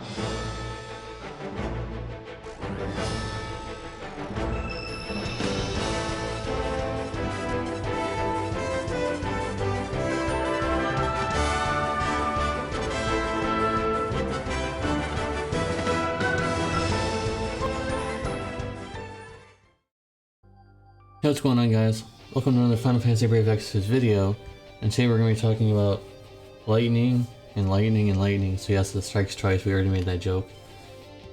Hey, what's going on, guys? Welcome to another Final Fantasy Brave Exvius video, and today we're going to be talking about lightning and lightning and lightning. So yes, it strikes twice, we already made that joke.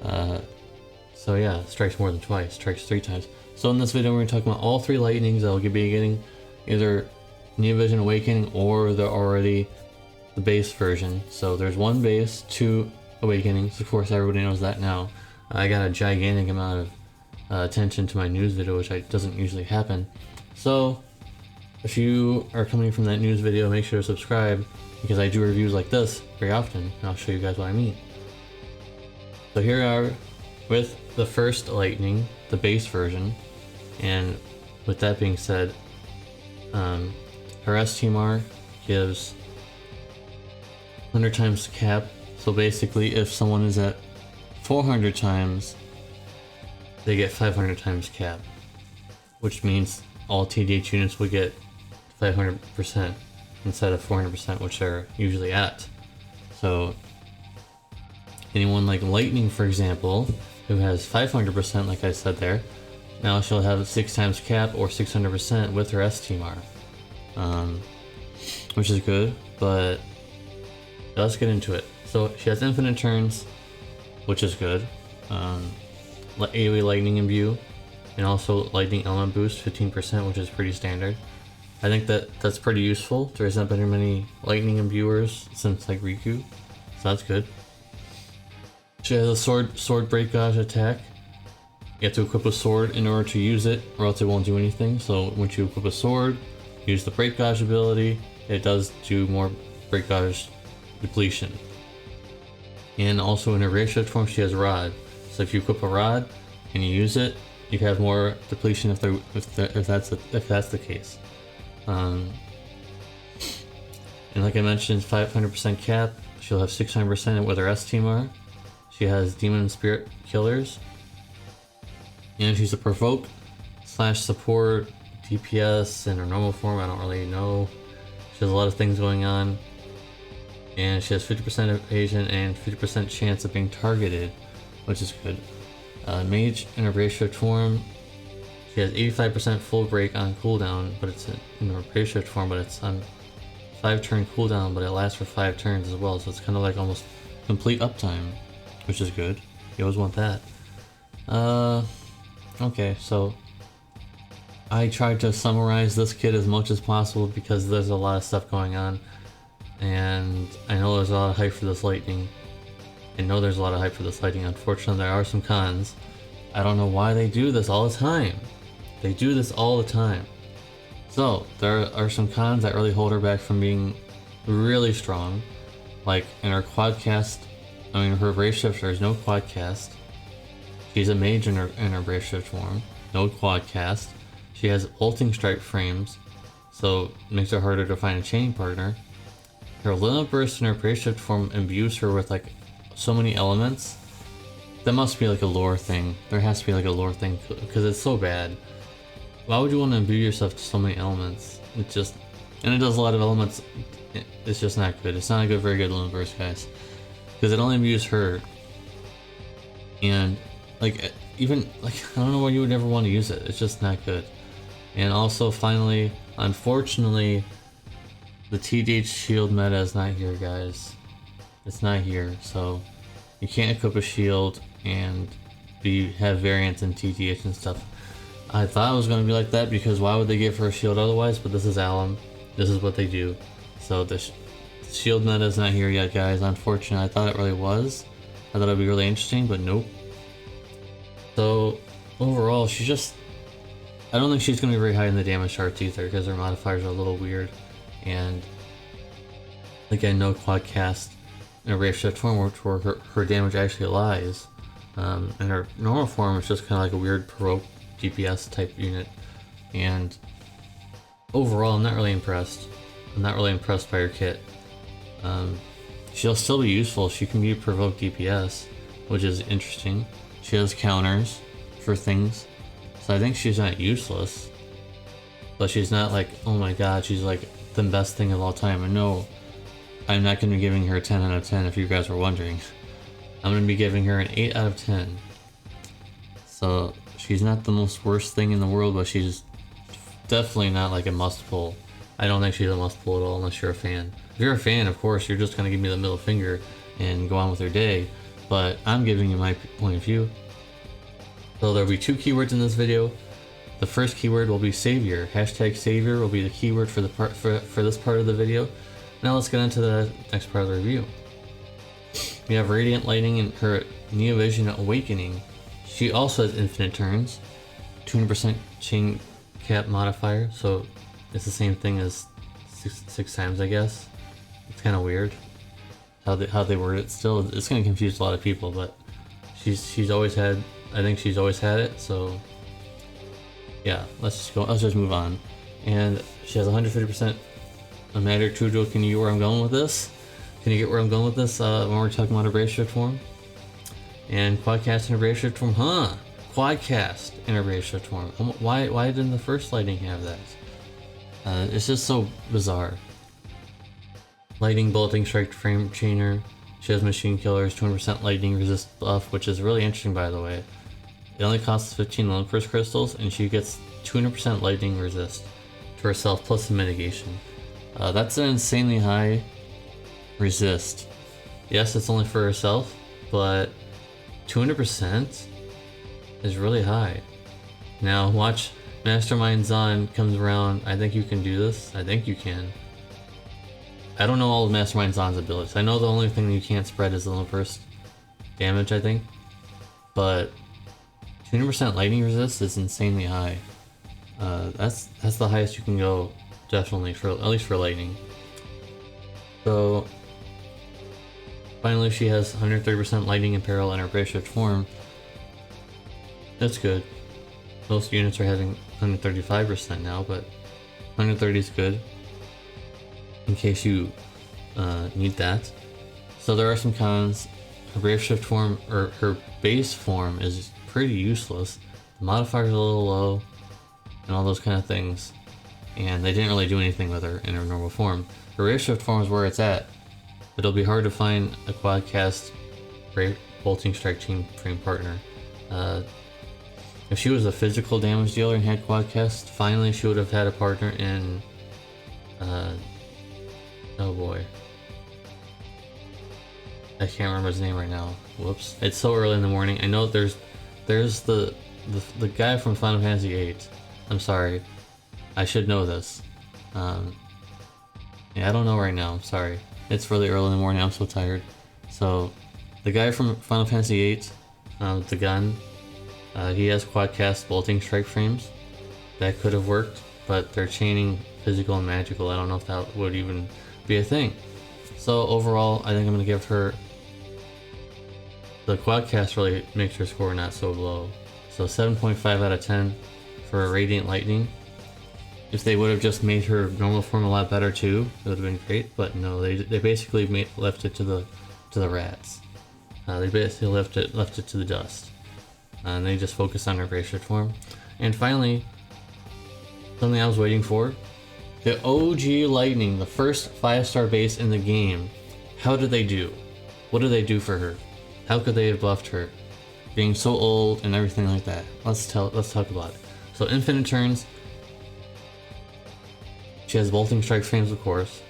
So yeah, it strikes more than twice, strikes 3 times. So in this video we're going to talk about all 3 lightnings that will be getting either Neovision Awakening or they're already the base version. So there's 1 base, 2 awakenings, of course everybody knows that now. I got a gigantic amount of attention to my news video, which doesn't usually happen. So if you are coming from that news video, make sure to subscribe, because I do reviews like this very often, and I'll show you guys what I mean. So here we are with the first lightning, the base version, and with that being said, her STMR gives 100 times cap. So basically if someone is at 400 times, they get 500 times cap, which means all TDH units will get 500% instead of 400%, which they're usually at. So anyone like Lightning, for example, who has 500%, like I said there, now she'll have 6 times cap or 600% with her STMR, which is good. But let's get into it. So she has infinite turns, which is good. AoE lightning imbue, and also lightning element boost 15%, which is pretty standard. I think that's pretty useful. There's not been many lightning imbuers since like Riku, so that's good. She has a sword break gauge attack. You have to equip a sword in order to use it, or else it won't do anything. So once you equip a sword, use the break gauge ability, it does do more break gauge depletion. And also in her ratio form, she has rod. So if you equip a rod and you use it, you have more depletion if that's the case. And like I mentioned, 500% cap. She'll have 600% with her STMR. She has demon and spirit killers, and she's a provoke / support DPS in her normal form. I don't really know. She has a lot of things going on, and she has 50% evasion and 50% chance of being targeted, which is good. Mage in a ratio form, she has 85% full break on cooldown, but it's in a ratio form, but it's on 5-turn cooldown, but it lasts for 5 turns as well, so it's kind of like almost complete uptime, which is good. You always want that. Okay, so I tried to summarize this kit as much as possible because there's a lot of stuff going on, and I know there's a lot of hype for this lightning. Unfortunately, there are some cons. I don't know why they do this all the time. They do this all the time. So there are some cons that really hold her back from being really strong. Like in her quadcast, her brave shift, there's no quadcast. She's a mage in her brave shift form, no quadcast. She has ulting strike frames, so it makes it harder to find a chaining partner. Her limit burst in her brave shift form imbues her with like so many elements. That must be like a lore thing. There has to be like a lore thing, because it's so bad. Why would you want to imbue yourself to so many elements? And it does a lot of elements. It's just not good. It's not a very good limit burst, guys, because it only imbues her. And like even like I don't know why you would ever want to use it. It's just not good. And also finally, unfortunately, the TDH shield meta is not here, guys. It's not here, so you can't equip a shield and have variants in TTH and stuff. I thought it was going to be like that, because why would they give her a shield otherwise? But this is Alum. This is what they do. So the shield meta is not here yet, guys. Unfortunately, I thought it really was. I thought it would be really interesting, but nope. So overall, I don't think she's going to be very high in the damage charts either, because her modifiers are a little weird. And again, no quadcast in a rave shift form where her damage actually lies. In her normal form, it's just kind of like a weird provoke DPS type unit. And overall, I'm not really impressed. I'm not really impressed by her kit. she'll still be useful. She can be provoked DPS, which is interesting. She has counters for things, so I think she's not useless. But she's not like, oh my god, she's like the best thing of all time. And no, I'm not going to be giving her a 10 out of 10 if you guys were wondering. I'm going to be giving her an 8 out of 10. So she's not the most worst thing in the world, but she's definitely not like a must pull. I don't think she's a must pull at all unless you're a fan. If you're a fan, of course, you're just going to give me the middle finger and go on with your day. But I'm giving you my point of view. So there'll be 2 keywords in this video. The first keyword will be savior. Hashtag savior will be the keyword for the part for this part of the video. Now let's get into the next part of the review. We have Radiant Lightning and her Neovision Awakening. She also has infinite turns, 200% chain cap modifier, so it's the same thing as six times, I guess. It's kind of weird how they word it. Still, it's going to confuse a lot of people, but she's always had. I think she's always had it. So yeah, let's just move on. And she has 150% a Magic Trudeau. Can you get where I'm going with this? Can you get where I'm going with this when we're talking about a Brave Shift form? And Quadcast and a Brave Shift form, huh? Quadcast and a Brave Shift form. Why didn't the first Lightning have that? It's just so bizarre. Lightning Bolting Strike Frame Chainer. She has Machine Killers, 200% Lightning Resist buff, which is really interesting, by the way. It only costs 15 Lone First Crystals, and she gets 200% Lightning Resist to herself plus the mitigation. That's an insanely high resist. Yes, it's only for herself, but 200% is really high. Now watch Mastermind Zon comes around. I think you can do this. I think you can. I don't know all of Mastermind Zon's abilities. I know the only thing you can't spread is the Lone First damage, I think. But 200% lightning resist is insanely high. That's the highest you can go, definitely, for at least for lightning. So finally, she has 130% lightning imperil in her Brave Shift form. That's good. Most units are having 135% now, but 130 is good in case you need that. So there are some cons. Her Brave Shift form, or her base form, is pretty useless. The modifier's a little low, and all those kind of things. And they didn't really do anything with her in her normal form. Her Brave Shift form is where it's at. But it'll be hard to find a Quadcast Brave Bolting Strike Chain Frame partner. If she was a physical damage dealer and had Quadcast, finally she would have had a partner in oh boy, I can't remember his name right now. Whoops. It's so early in the morning. I know there's the guy from Final Fantasy VIII. I'm sorry. I should know this. Yeah, I don't know right now. I'm sorry. It's really early in the morning. I'm so tired. So, the guy from Final Fantasy VIII, the gun, he has Quadcast Bolting Strike frames. That could have worked, but they're chaining physical and magical. I don't know if that would even be a thing. So overall, I think I'm going to give her... The Quadcast really makes her score not so low. So 7.5 out of 10 for Radiant Lightning. If they would have just made her normal form a lot better too, it would have been great. But no, they basically left it to the rats. They basically left it to the dust. And they just focused on her Brave Shift form. And finally, something I was waiting for. The OG Lightning, the first 5-star base in the game. How did they do? What did they do for her? How could they have buffed her? Being so old and everything like that. Let's talk about it. So infinite turns. She has Bolting Strike frames, of course,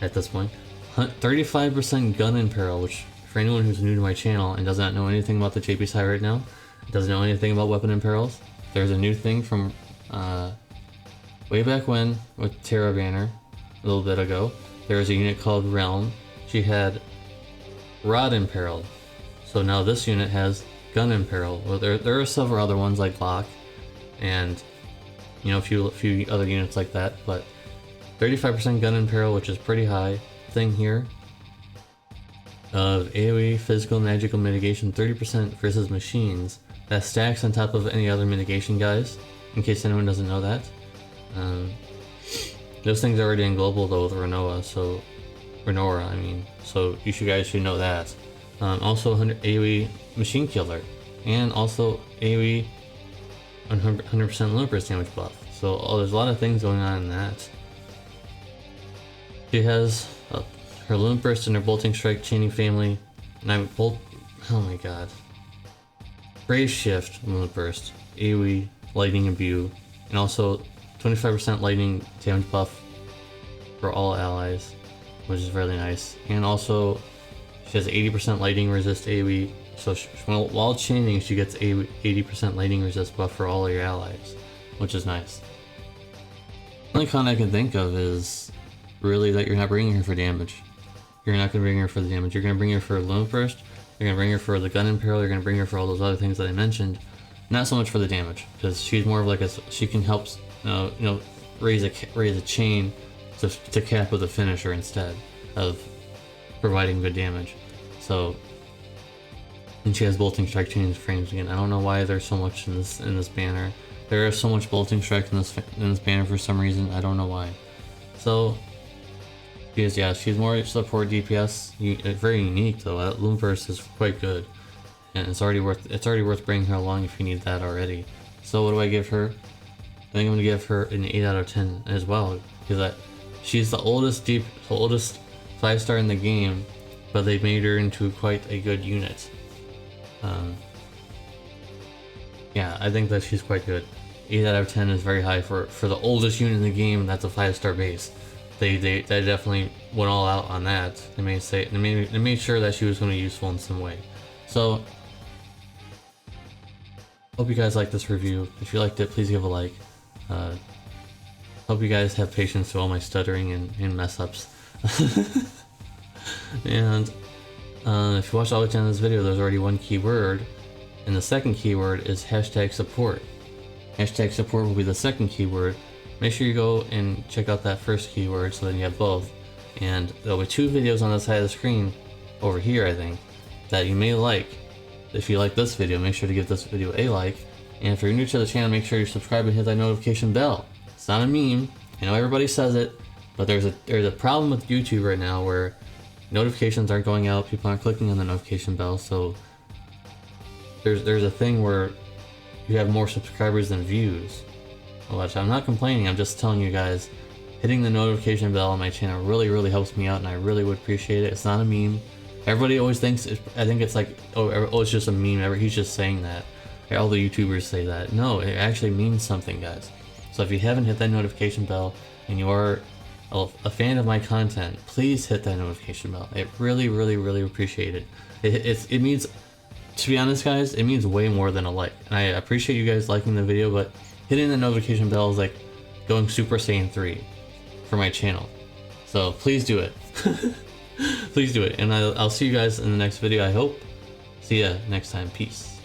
at this point. 35% gun imperil, which for anyone who's new to my channel and does not know anything about the JP side right now, doesn't know anything about weapon imperils, there's a new thing from way back when with Terra Banner, a little bit ago. There was a unit called Realm. She had Rod Imperil. So now this unit has Gun Imperil. Well, there are several other ones like Lock and a few other units like that, but 35% Gun Imperil, which is pretty high thing here. Of AoE physical magical mitigation, 30% versus machines. That stacks on top of any other mitigation, guys, in case anyone doesn't know that. Those things are already in global though with Renoa, so Renora, I mean. So you guys should know that. Also 100 AoE Machine Killer, and also AoE 100% Lumber's damage buff. So there's a lot of things going on in that. She has her Lunar Burst and her Bolting Strike chaining family, and I bolt. Oh my god. Brave Shift Lunar Burst, AoE, Lightning Imbue, and also 25% lightning damage buff for all allies, which is really nice. And also, she has 80% lightning resist AoE, so while chaining, she gets 80% lightning resist buff for all of your allies, which is nice. The only con I can think of is really that you're not bringing her for damage. You're not going to bring her for the damage. You're going to bring her for Lunar Burst, you're going to bring her for the Gun Imperial, you're going to bring her for all those other things that I mentioned. Not so much for the damage, because she's more of like she can help, raise a chain to cap with a finisher instead of providing good damage. So, and she has Bolting Strike chains frames again. I don't know why there's so much in this banner. There is so much Bolting Strike in this banner for some reason. I don't know why. So, she's more support DPS. Very unique though. That Loomburst is quite good. And it's already worth bringing her along if you need that already. So what do I give her? I think I'm gonna give her an 8 out of 10 as well, because she's the oldest 5-star in the game, but they made her into quite a good unit. Yeah, I think that she's quite good. 8 out of 10 is very high for the oldest unit in the game. That's a 5-star base. They definitely went all out on that. They made sure that she was going to be useful in some way. So. Hope you guys liked this review. If you liked it, please give a like. Hope you guys have patience with all my stuttering and mess ups. And if you watched all the way down this video, there's already one keyword, and the second keyword is #support. #support will be the second keyword. Make sure you go and check out that first keyword so then you have both. And there'll be 2 videos on the side of the screen over here, I think, that you may like. If you like this video, make sure to give this video a like, and if you're new to the channel, make sure you subscribe and hit that notification bell. It's not a meme. I know everybody says it, but there's a problem with YouTube right now where notifications aren't going out, people aren't clicking on the notification bell, so there's a thing where you have more subscribers than views. Which I'm not complaining, I'm just telling you guys, hitting the notification bell on my channel really helps me out, and I really would appreciate it. It's not a meme. Everybody always thinks, I think it's like, oh, it's just a meme, he's just saying that. All the YouTubers say that. No, it actually means something, guys. So if you haven't hit that notification bell, and you are a fan of my content, please hit that notification bell. I really appreciate it. It means, to be honest guys, it means way more than a like. And I appreciate you guys liking the video, but hitting the notification bell is like going Super Saiyan 3 for my channel. So please do it. Please do it, and I'll see you guys in the next video, I hope. See ya next time. Peace.